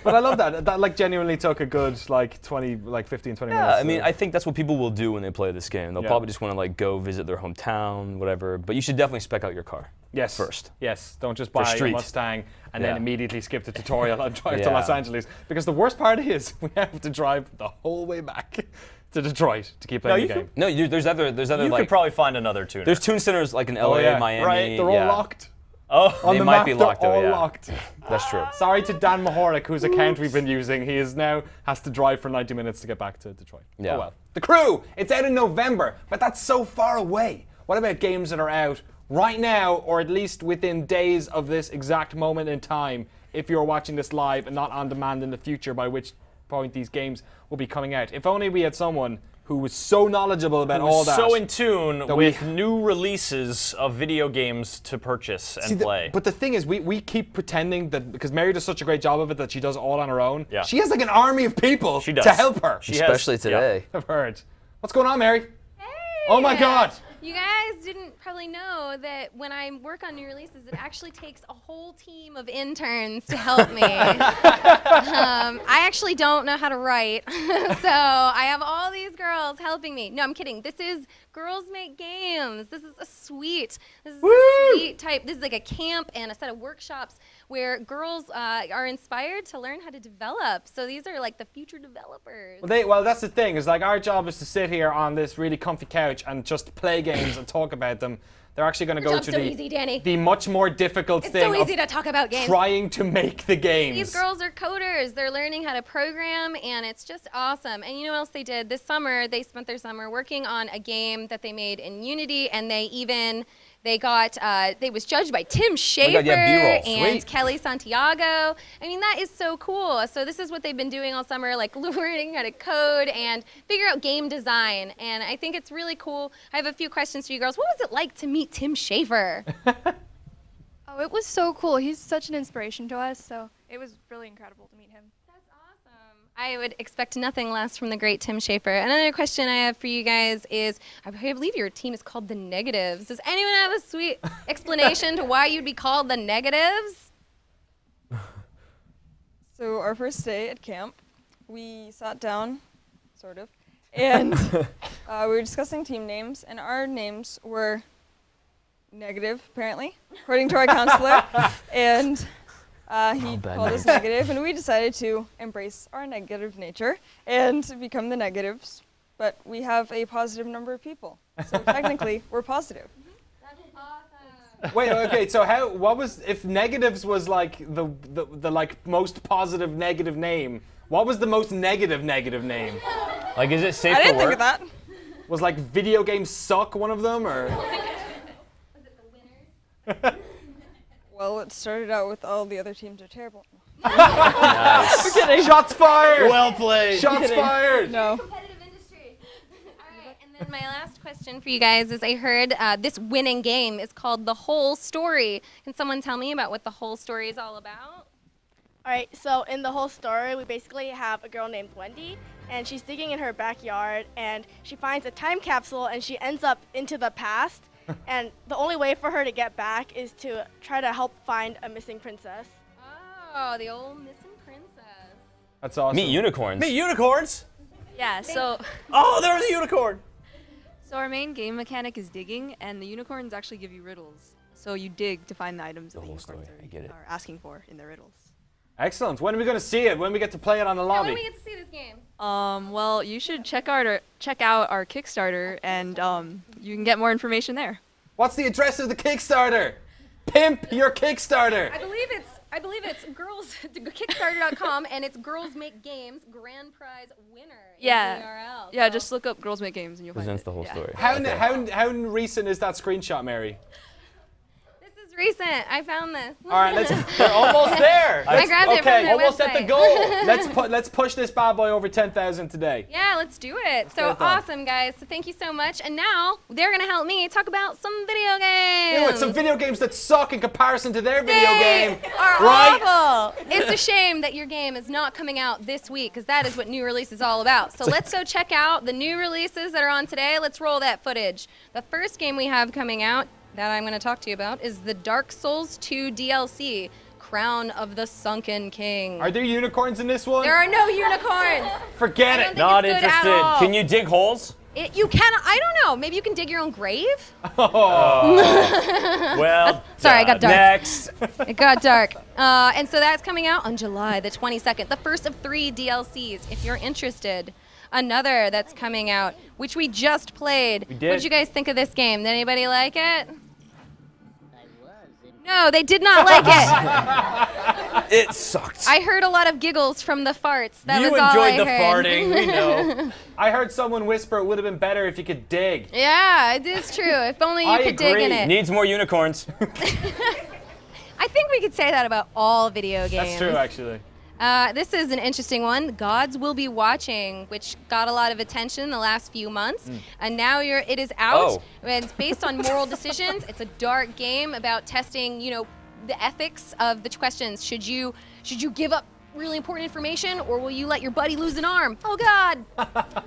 But I love that. That like genuinely took a good like 20, like 15, 20 minutes. Yeah, I mean, I think that's what people will do when they play this game. They'll Yeah. probably just want to like go visit their hometown, whatever. But you should definitely spec out your car. yes. first. Yes. Don't just buy a street. Mustang and Yeah. then immediately skip the tutorial and drive to Yeah. Los Angeles. Because the worst part is we have to drive the whole way back to Detroit to keep playing you the game. No, there's other You like could probably find another tuner. there's tune centers like in LA, yeah. Miami. Right, They're all yeah. locked. Oh, On They the might map, be locked, they're though, all yeah. locked. That's true. Sorry to Dan Mahorek, whose account we've been using. He is now has to drive for 90 minutes to get back to Detroit. Yeah. Oh well. The Crew, it's out in November, but that's so far away. What about games that are out right now, or at least within days of this exact moment in time, if you're watching this live and not on demand in the future, by which point these games will be coming out? If only we had someone who was so knowledgeable about all that. so in tune that we- with new releases of video games to purchase and play. But the thing is, we keep pretending that because Mary does such a great job of it that she does it all on her own. Yeah. She has like an army of people She does. to help her. She has- Especially yeah. today. I've heard. What's going on, Mary? Hey! Oh my God! You guys didn't probably know that when I work on new releases, it actually takes a whole team of interns to help me. I actually don't know how to write, so I have all these girls helping me. No, I'm kidding. This is Girls Make Games. This is a sweet type. This is like a camp and a set of workshops where girls are inspired to learn how to develop. So these are like the future developers. Well, that's the thing. Is like our job is to sit here on this really comfy couch and just play games and talk about them. They're actually going to go job's to so easy, Danny. the much more difficult It's thing so easy of to talk about games. trying to make the games. These girls are coders. They're learning how to program, and it's just awesome. And you know what else they did? This summer, they spent their summer working on a game that they made in Unity, and they was judged by Tim Schafer B-roll. and Sweet. Kelly Santiago. I mean, that is so cool. So this is what they've been doing all summer, like learning how to code and figure out game design. And I think it's really cool. I have a few questions for you girls. What was it like to meet Tim Schafer? Oh, it was so cool. He's such an inspiration to us, so it was really incredible to meet him. That's awesome. I would expect nothing less from the great Tim Schafer. Another question I have for you guys is, I believe your team is called the Negatives. Does anyone have a sweet explanation to why you'd be called the Negatives? So our first day at camp, we sat down, sort of, and we were discussing team names, and our names were negative, apparently, according to our counselor, and he called us negative, and we decided to embrace our negative nature and become the negatives, but we have a positive number of people, so technically we're positive. That is awesome. Wait, okay. So what was if negatives was like the like most positive negative name? What was the most negative name? Like, is it safe I for didn't work? think of that. Was like video games suck one of them, or? Was it the winners? Well, it started out with all the other teams are terrible. Nice. Kidding. Shots fired! Well played. Shots kidding. fired! No. Competitive industry. All right, and then my last question for you guys is, I heard this winning game is called The Whole Story. Can someone tell me about what The Whole Story is all about? All right, so in the whole story, we basically have a girl named Wendy, and she's digging in her backyard, and she finds a time capsule, and she ends up into the past, and the only way for her to get back is to try to help find a missing princess. Oh, the old missing princess. That's awesome. Meet unicorns. Meet unicorns. Yeah, so Oh, there was a unicorn. our main game mechanic is digging, and the unicorns actually give you riddles. So you dig to find the items that the whole unicorns story, I get it. are asking for in their riddles. Excellent. When are we going to see it? When we get to play it on the Yeah, lobby? when we get to see this game. Well, you should check out our Kickstarter, and you can get more information there. What's the address of the Kickstarter? Pimp your Kickstarter. I believe it's Kickstarter.com, and it's Girls Make Games Grand Prize winner. is Yeah. the URL. Yeah, So- just look up Girls Make Games, and you'll Presents find the it. whole Yeah. story. How Okay. how recent is that screenshot, Mary? This is recent. I found this. All right, let's. They're almost there. I grabbed it from their almost website. at the goal. Let's push this bad boy over 10,000 today. Yeah, let's do it. get So it done. awesome, guys. So thank you so much. And now they're going to help me talk about some video games. You know what? Some video games that suck in comparison to their video game. Are Right? awful. It's a shame that your game is not coming out this week because that is what new release is all about. So let's go check out the new releases that are on today. Let's roll that footage. The first game we have coming out that I'm going to talk to you about is the Dark Souls 2 DLC, Crown of the Sunken King. Are there unicorns in this one? There are no unicorns. Forget I it. don't think Not it's good at interested. all. Can you dig holes? You can. I don't know. Maybe you can dig your own grave. Well, Sorry, I got dark. Next. It got dark. And so that's coming out on July the 22nd, the first of 3 DLCs, if you're interested. Another that's coming out, which we just played. We What did. did you guys think of this game? Did anybody like it? No, they did not like it. It sucked. I heard a lot of giggles from the farts. That You was all I enjoyed the heard. farting, we know. I heard someone whisper it would have been better if you could dig. Yeah, it is true. If only you I could dig in agree. it. Needs more unicorns. I think we could say that about all video games. That's true, actually. This is an interesting one. Gods Will Be Watching, which got a lot of attention the last few months, and now it is out. Oh. It's based on moral decisions. It's a dark game about testing, the ethics of the questions. Should you give up really important information, or will you let your buddy lose an arm? Oh God,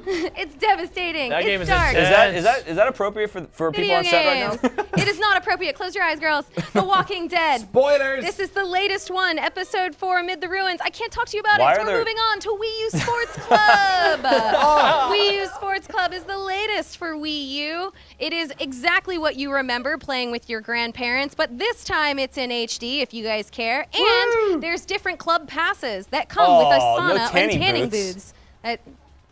it's devastating. That it's game is dark. intense. Is that appropriate for people Video on set right now? games. It is not appropriate. Close your eyes, girls. The Walking Dead. Spoilers! This is the latest one, episode 4, Amid the Ruins. I can't talk to you about Why it, so are we're there- moving on to Wii U Sports Club. Wii U Sports Club is the latest for Wii U. It is exactly what you remember playing with your grandparents, but this time it's in HD, if you guys care. And there's different club passes that come with a Oh, no sauna and tanning tanning booths. booths.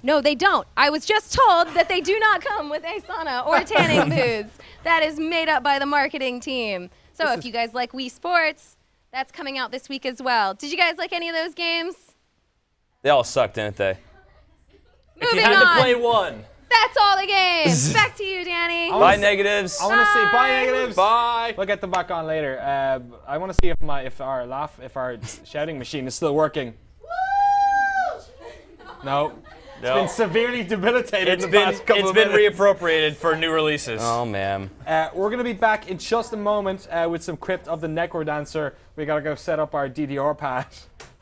No, they don't. I was just told that they do not come with a sauna or tanning booths. That is made up by the marketing team. So if you guys like Wii Sports, that's coming out this week as well. Did you guys like any of those games? They all sucked, didn't they? If you Moving had on. to play one. That's all the games. Back to you, Danny. Bye, negatives. I want to see. Bye, Bye. negatives. Bye. We'll get them back on later. I want to see if our shouting machine is still working. No. It's been severely debilitated It's in the past couple been of minutes. reappropriated for new releases. Oh, man. We're going to be back in just a moment with some Crypt of the NecroDancer. We got to go set up our DDR pad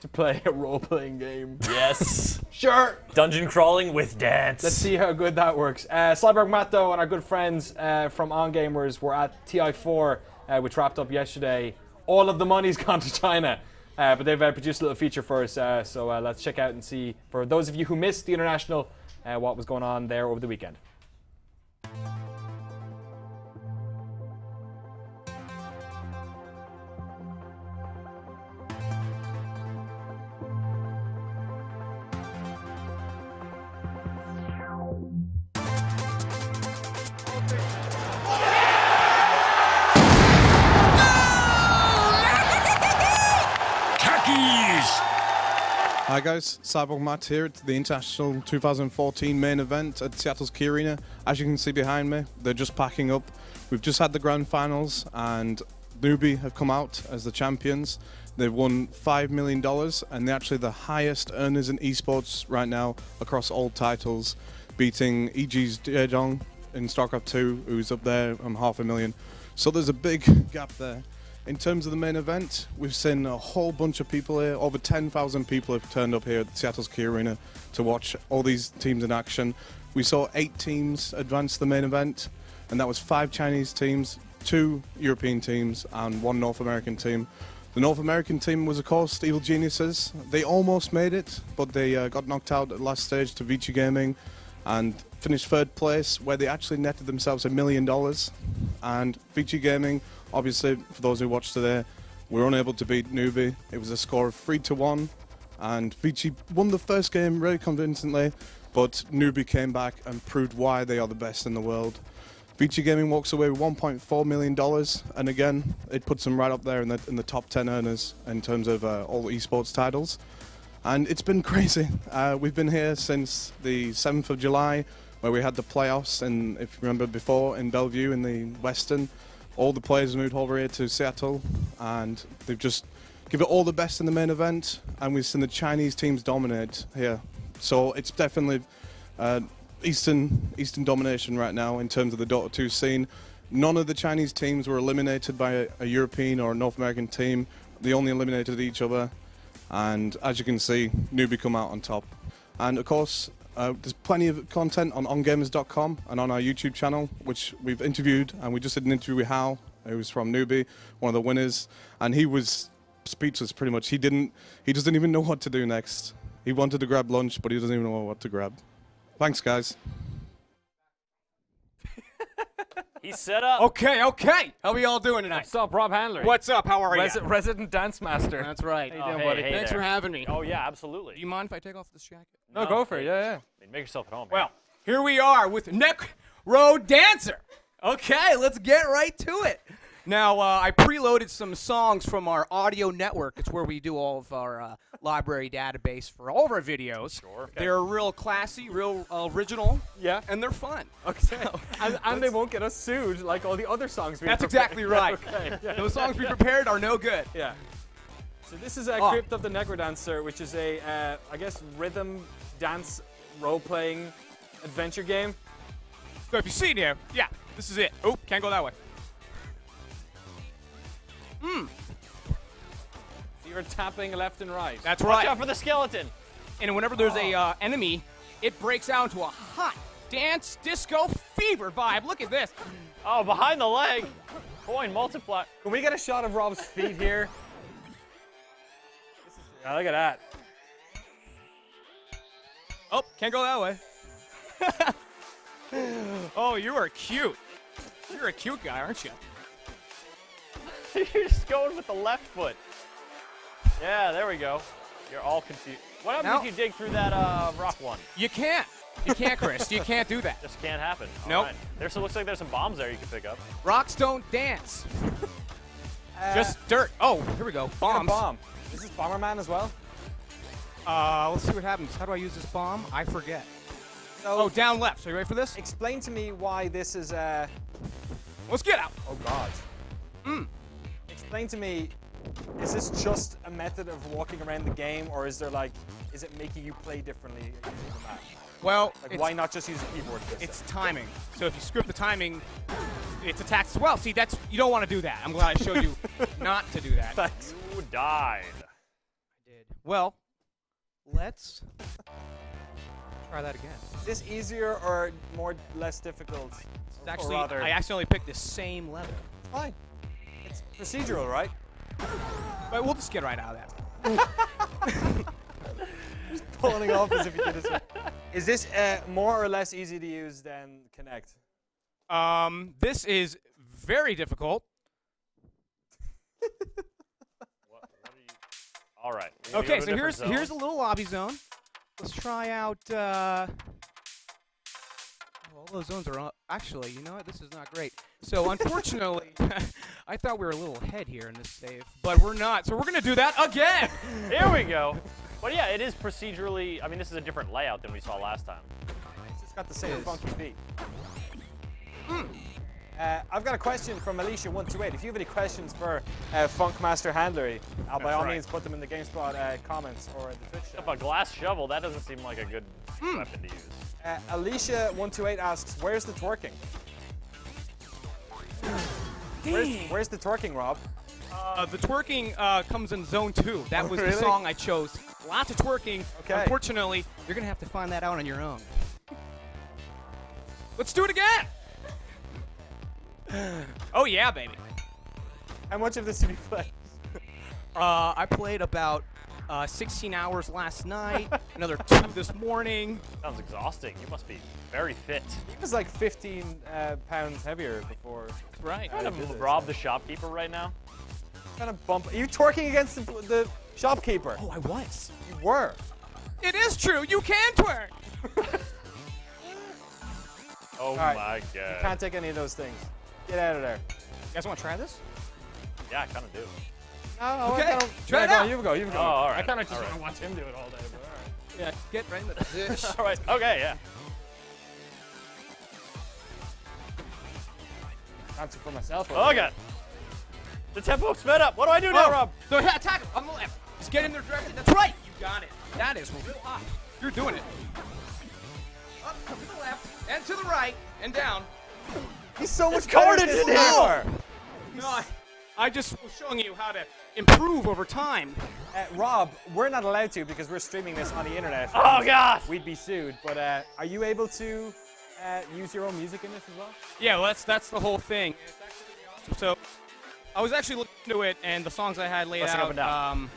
to play a role-playing game. Yes. Sure. Dungeon crawling with dance. Let's see how good that works. Cyborg Matto and our good friends from On Gamers were at TI4, which wrapped up yesterday. All of the money's gone to China. But they've produced a little feature for us, so let's check out and see, for those of you who missed the International, what was going on there over the weekend. Hi guys, Cyborg Matt here at the International 2014 main event at Seattle's Key Arena. As you can see behind me, they're just packing up. We've just had the grand finals and Newbie have come out as the champions. They've won $5 million and they're actually the highest earners in esports right now across all titles, beating EG's Jejong in StarCraft 2, who's up there on $500,000. So there's a big gap there. In terms of the main event, we've seen a whole bunch of people here. Over 10,000 people have turned up here at Seattle's Key Arena to watch all these teams in action. We saw 8 teams advance to the main event, and that was 5 Chinese teams, 2 European teams, and 1 North American team. The North American team was, of course, the Evil Geniuses. They almost made it, but they got knocked out at the last stage to Vici Gaming and finished 3rd place, where they actually netted themselves $1 million. And Vici Gaming, obviously, for those who watched today, were unable to beat Newbie. It was a score of 3-1, and Vici won the first game very convincingly, but Newbie came back and proved why they are the best in the world. Vici Gaming walks away with $1.4 million, and again, it puts them right up there in the top 10 earners in terms of all the esports titles. And it's been crazy. We've been here since the 7th of July, where we had the playoffs, and if you remember before, in Bellevue in the Western. all the players moved over here to Seattle, and they've just give it all the best in the main event, and we've seen the Chinese teams dominate here. So it's definitely Eastern domination right now in terms of the Dota 2 scene. None of the Chinese teams were eliminated by a European or a North American team. They only eliminated each other, and as you can see, Newbie come out on top. And of course, there's plenty of content on ongamers.com and on our YouTube channel, which we've interviewed, and we just did an interview with Hal, who's from Newbie, one of the winners, and he was speechless pretty much. He doesn't even know what to do next. He wanted to grab lunch, but he doesn't even know what to grab. Thanks, guys. He's set up. Okay. How are we all doing tonight? What's up, Rob Handler? What's up? How are you? Resident Dance Master. That's right. How you doing, buddy? Hey Thanks there. for having me. Oh, yeah, absolutely. Do you mind if I take off this jacket? No, go for it. Yeah. I mean, make yourself at home. Well, here we are with NecroDancer. Okay, let's get right to it. Now, I preloaded some songs from our audio network. It's where we do all of our library database for all of our videos. Sure. Okay. They're real classy, real original. Yeah. And they're fun. Okay. And they won't get us sued like all the other songs we That's prepared. exactly right. Okay. Yeah. Those songs we prepared are no good. Yeah. So this is Crypt of the NecroDancer, which is a, I guess, rhythm dance role-playing adventure game. So if you see it here, yeah, this is it. Oh, can't go that way. So you're tapping left and right. That's Watch right. out for the skeleton. And whenever there's a enemy, it breaks out into a hot dance disco fever vibe. Look at this. Oh, behind the leg. Coin multiply. Can we get a shot of Rob's feet here? Yeah, look at that. Oh, can't go that way. Oh, you are cute. You're a cute guy, aren't you? You're just going with the left foot. Yeah, there we go. You're all confused. What happens if you dig through that rock one? You can't. You can't, Chris. You can't do that. Just can't happen. Nope. Right. There's looks like there's some bombs there you can pick up. Rocks don't dance. Just dirt. Oh, here we go. Bombs. Bomb. Is this Bomberman as well? Let's see what happens. How do I use this bomb? I forget. Oh, down left. So you ready for this? Explain to me why this is Let's get out. Oh God. Explain to me, is this just a method of walking around the game, or is it making you play differently in the match? Well, Like, why not just use a keyboard for this? It's timing. So if you screw up the timing, it's attacks as well. See, you don't want to do that. I'm glad I showed you not to do that. Thanks. You died. I did. Well, let's try that again. Is this easier or less difficult? It's actually, or rather, I accidentally picked the same level. fine. It's procedural, right? But we'll just get right out of that. Just pulling off as if you did this. Is this more or less easy to use than Connect? This is very difficult. All right. Okay, so here's a little lobby zone. Let's try out. All those zones are actually. You know what? This is not great. So unfortunately, I thought we were a little ahead here in this save, but we're not. So we're gonna do that again. Here we go. But yeah, it is procedurally. I mean, this is a different layout than we saw last time. It's got the same funky beat. I've got a question from Alicia128. If you have any questions for Funkmaster Handlery, by all means put them in the GameSpot comments or the Twitch chat. Up a glass shovel, that doesn't seem like a good weapon to use. Alicia128 asks, where's the twerking? Where's the twerking, Rob? The twerking comes in zone 2. That was Really? the song I chose. Lots of twerking. Okay. Unfortunately, you're gonna have to find that out on your own. Let's do it again. Oh yeah, baby. How much of this did you play? I played about 16 hours last night, another 2 this morning. Sounds exhausting. You must be very fit. He was like 15 pounds heavier before. Right. Kind of rob the shopkeeper right now. Kind of bump. Are you twerking against the shopkeeper? Oh, I was. You were. It is true. You can twerk. Oh right. my You god. can't take any of those things. Get out of there. You guys want to try this? Yeah, I kind of do. No, Okay. Try Try it it out. You go. You go. Oh, all right. I kind of just all want right. to watch him do it all day. But all right. Yeah. Get right into this. All right. Okay. Yeah. answer for myself. Oh god. The tempo sped up. What do I do now, Rob? So attack him on the left. Just get in their direction. That's right. You got it. That is real high. You're doing it. Up to the left and to the right and down. He's so much carnage in here. No, I just was showing you how to improve over time. Rob, we're not allowed to because we're streaming this on the internet. Oh god. We'd be sued. But are you able to use your own music in this as well? Yeah, well, that's the whole thing. It's actually really awesome. So I was actually looking into it, and the songs I had laid Pressing up and out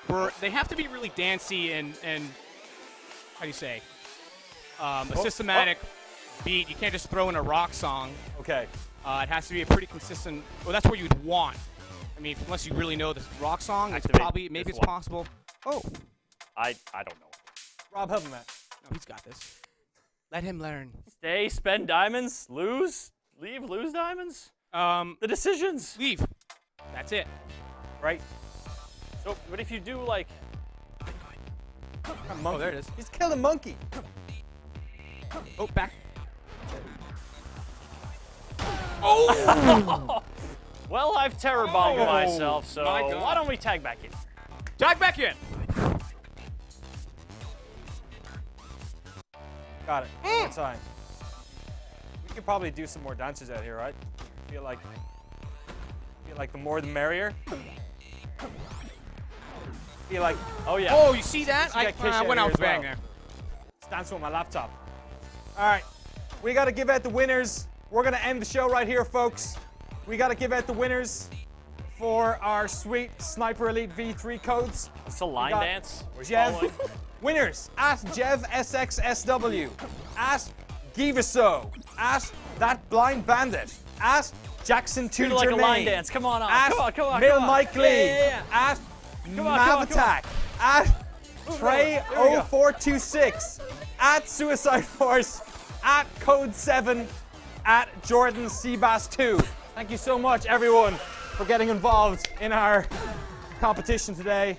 down. they have to be really dancey and how do you say a systematic beat. You can't just throw in a rock song. Okay. It has to be a pretty consistent. Well, that's what you'd want. I mean, unless you really know this rock song, it's Activate probably maybe this it's one. possible. Oh, I don't know. Rob, help him out. no, he's got this. Let him learn. Stay, spend diamonds, lose, leave, lose diamonds. The decisions. Leave. That's it. Right. So, what if you do like? Oh, there it is. He's killed a monkey. Oh, back. Oh! Well, I've terror bombed Oh, myself, so my God. why don't we tag back in? Tag back in. Got it. One more time. We could probably do some more dances out here, right? Feel like the more the merrier. Feel like, Oh yeah. Oh, you see that? I got Kish out went here out as bang well. there. it's dancing with my laptop. All right, we got to give out the winners. We're gonna end the show right here, folks. We got to give out the winners for our sweet Sniper Elite V3 codes. It's a line got dance. We're Jev. following. Winners at JevSXSW, at Givaso, at That Blind Bandit, at Jackson 2 Treat it like a Germain, line dance. Come on, at come on. Mill come on. Mike Lee, Yeah. at Come on, come on, come on. Mavatak, at Trey0426, at Suicide Force, at Code 7, at Jordan Seabass 2. Thank you so much, everyone, for getting involved in our competition today.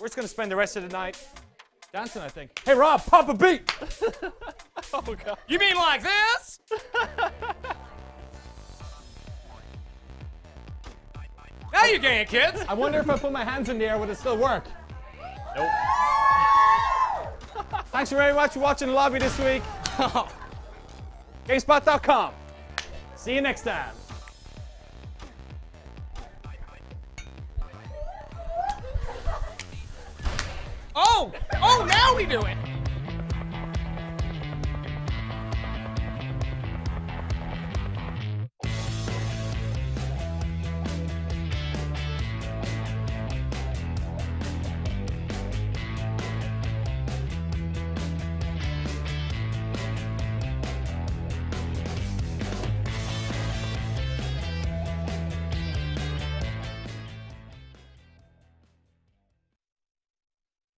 We're just going to spend the rest of the night dancing, I think. Hey, Rob, pop a beat! Oh god. You mean like this? Now you're getting it, kids. I wonder if I put my hands in the air, would it still work? Nope. Thanks very much for watching the lobby this week. GameSpot.com. See you next time. Oh, now we do it.